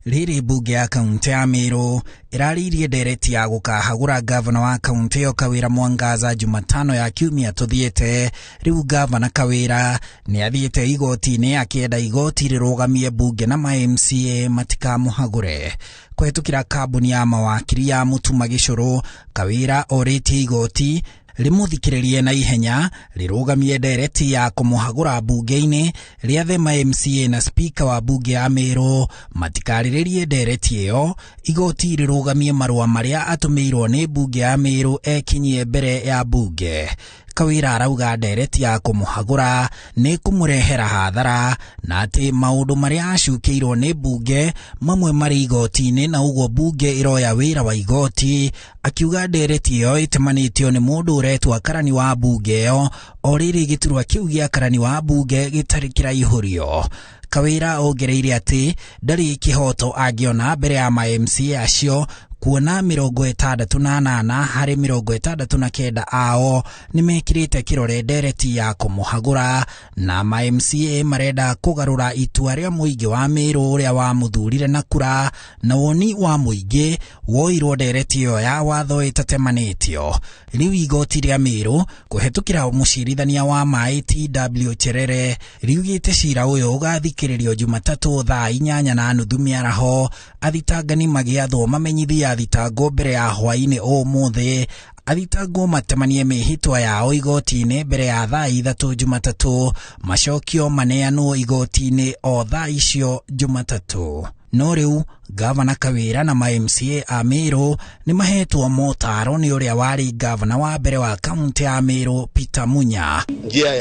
Riri bunge ya kaunti ya Meru iraririe ndereti ya gũkahagũra gavana wa kaunti ĩyo Kawira Mwangaza Jumatano ya kiumia tuthiĩte. Riu gavana Kawira nĩ athiĩte igoti-inĩ akĩenda igoti rĩrũgamie bunge na ma-MCA matikamũhagũre. Kũhetũkĩra kambuni ya mawakiri ya Mutuma Gĩcũrũ, Kawira orĩtie igoti rimuthikiririe na ihenya rirugamie ndereti ya kumuhagura bunge-inĩ riathe ma-MCA na speaker wa bunge ya Meru matikarĩrĩrie ndereti ĩyo. Igoti rirugamie marũa marĩa atũmĩirwo nĩ bunge ya Meru ekinyie mbere ya bunge. Kawira arauga ndereti ya kumuhagura nĩ kũmũrehera hathara na atĩ maũndũ marĩa acukĩirwo nĩ bunge mamwe marĩ igoti-inĩ na ũguo bunge iroya wĩra wa igoti. Akiuga ndereti ĩyo ĩtemanĩtio nĩ mũndũ ũretwo karani wa bunge ĩyo, o rĩrĩ gĩturwa kĩu gĩa karani wa bunge gĩtarĩ kĩraihũrio. Kawira ongereire atĩ ndarĩ kĩhoto angĩona mbere ya ma-MCA acio, kuona 68 harĩ 69 ao nĩmekĩrĩte kĩrore ndereti ya kũmũhagũra, na ma-MCA marenda kũgarũra itua rĩa mũingĩ wa Meru ũrĩa wamũthurire na kura, na woni wa mũingĩ woirwo ndereti ĩyo ya watho ĩtatemanĩtio. Riu igoti rĩa Meru kũhetũkĩra mũcirithania wa ma-TW Cherere riugĩte cira ũyũ ũgathikĩrĩrio Jumatatũ thaa 8:30 mĩaraho. Athitangani magĩathwo mamenyithia thitango mbere ya hwaĩ-inĩ ũmũthĩ. Athitangwo matemanie mĩhĩtwa yao igoti-inĩ mbere ya thaa 3 Jumatatũ, macokio maneanwo igoti-inĩ o thaa icio Jumatatũ. No riu gavana Kawira na ma-MCA a Meru nĩ mahetwo motaro nĩ ũrĩa warĩ gavana wa mbere wa kaunti ya Meru Peter Munya. Njia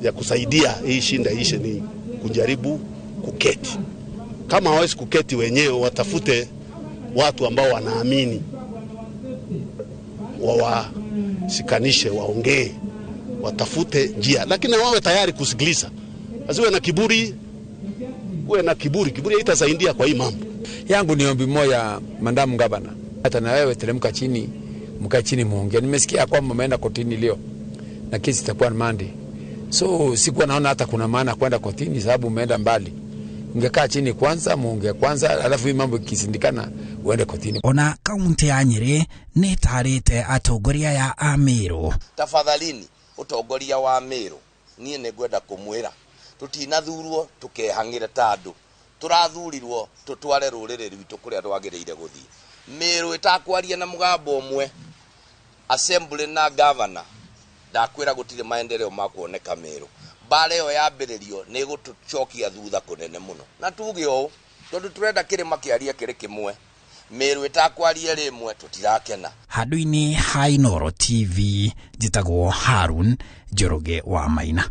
ya kusaidia hii shinda ishe ni kujaribu kuketi. Kama hawezi kuketi wenyewe, watafute watu ambao wanaamini, wawashikanishe, waongee, watafute njia, lakini wawe tayari kusikiliza. Asiwe na kiburi, uwe na kiburi. Kiburi haitasaidia kwa hii mambo. Yangu ni ombi moja, mandamu Ngabana, hata na wewe teremka chini, mkae chini muongee. Nimesikia kwamba mmeenda kotini leo na kesi itakuwa Monday. So sikuwa naona hata kuna maana kwenda kotini sababu umeenda mbali. Ungekaa chini kwanza, muongee kwanza, alafu hii mambo ikisindikana uende kotini. Ona kaunti ya Nyeri nĩ tarĩte atongoria ya Meru. Tafadhalini utongoria wa Meru niĩ nĩngwenda kũmwĩra tutinathurwo tukehang'ĩre tandũ turathurirwo tutware rũrĩrĩ rwitũ kũrĩa rwagĩrĩire gũthiĩ. Meru ĩtakwaria na mũgambo ũmwe, assembly na governor ndakwĩra gũtirĩ maendeleo ma kuoneka Meru. Mbara ĩyo yambĩrĩrio nĩ gũtũcokia thutha kũnene mũno, na tuge ũũ tondũ tũrenda kĩrĩma kĩaria kĩrĩ kĩmwe. Meru ĩtakwaria rĩmwe tũtirakena. Handũ-inĩ ha Inooro TV njĩtagwo Harun Njoroge wa Maina.